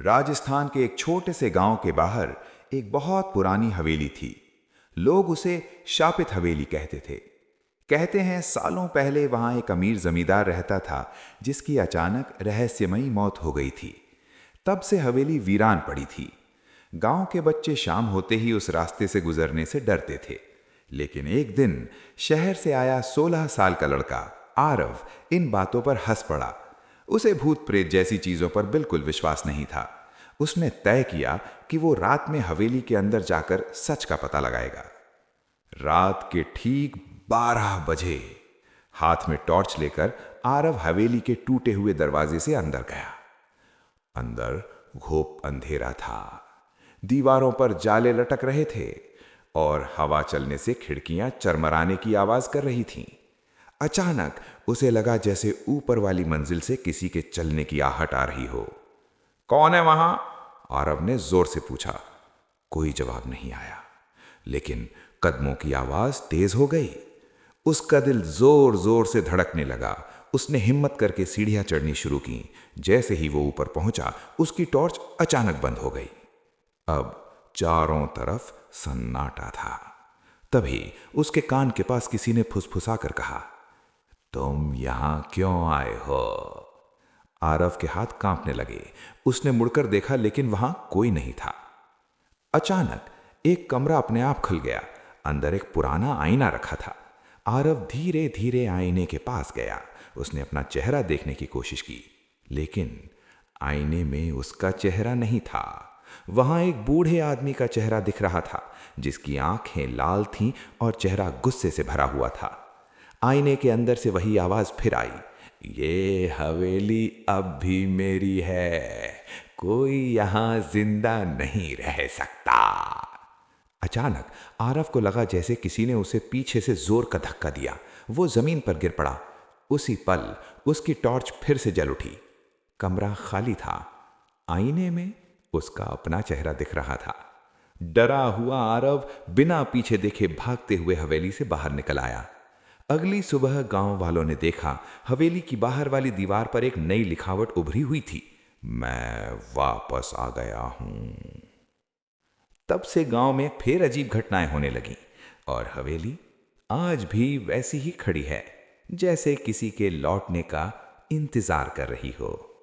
राजस्थान के एक छोटे से गांव के बाहर एक बहुत पुरानी हवेली थी। लोग उसे शापित हवेली कहते थे। कहते हैं सालों पहले वहां एक अमीर जमींदार रहता था जिसकी अचानक रहस्यमयी मौत हो गई थी। तब से हवेली वीरान पड़ी थी। गांव के बच्चे शाम होते ही उस रास्ते से गुजरने से डरते थे। लेकिन एक दिन शहर से आया 16 साल का लड़का आरव इन बातों पर हंस पड़ा। उसे भूत प्रेत जैसी चीजों पर बिल्कुल विश्वास नहीं था। उसने तय किया कि वो रात में हवेली के अंदर जाकर सच का पता लगाएगा। रात के ठीक 12 बजे हाथ में टॉर्च लेकर आरव हवेली के टूटे हुए दरवाजे से अंदर गया। अंदर घोप अंधेरा था। दीवारों पर जाले लटक रहे थे और हवा चलने से खिड़कियां चरमराने की आवाज कर रही थीं। अचानक उसे लगा जैसे ऊपर वाली मंजिल से किसी के चलने की आहट आ रही हो। कौन है वहां? आरव ने जोर से पूछा। कोई जवाब नहीं आया, लेकिन कदमों की आवाज तेज हो गई। उसका दिल जोर जोर से धड़कने लगा। उसने हिम्मत करके सीढ़ियां चढ़नी शुरू की। जैसे ही वो ऊपर पहुंचा, उसकी टॉर्च अचानक बंद हो गई। अब चारों तरफ सन्नाटा था। तभी उसके कान के पास किसी ने फुसफुसा कर कहा, तुम यहां क्यों आए हो? आरव के हाथ कांपने लगे। उसने मुड़कर देखा, लेकिन वहां कोई नहीं था। अचानक एक कमरा अपने आप खुल गया। अंदर एक पुराना आईना रखा था। आरव धीरे धीरे आईने के पास गया। उसने अपना चेहरा देखने की कोशिश की, लेकिन आईने में उसका चेहरा नहीं था। वहां एक बूढ़े आदमी का चेहरा दिख रहा था, जिसकी आंखें लाल थीं और चेहरा गुस्से से भरा हुआ था। आईने के अंदर से वही आवाज फिर आई, ये हवेली अब भी मेरी है, कोई यहां जिंदा नहीं रह सकता। अचानक आरव को लगा जैसे किसी ने उसे पीछे से जोर का धक्का दिया। वो जमीन पर गिर पड़ा। उसी पल उसकी टॉर्च फिर से जल उठी। कमरा खाली था। आईने में उसका अपना चेहरा दिख रहा था। डरा हुआ आरव बिना पीछे देखे भागते हुए हवेली से बाहर निकल आया। अगली सुबह गांव वालों ने देखा, हवेली की बाहर वाली दीवार पर एक नई लिखावट उभरी हुई थी, मैं वापस आ गया हूं। तब से गांव में फिर अजीब घटनाएं होने लगीं और हवेली आज भी वैसी ही खड़ी है, जैसे किसी के लौटने का इंतजार कर रही हो।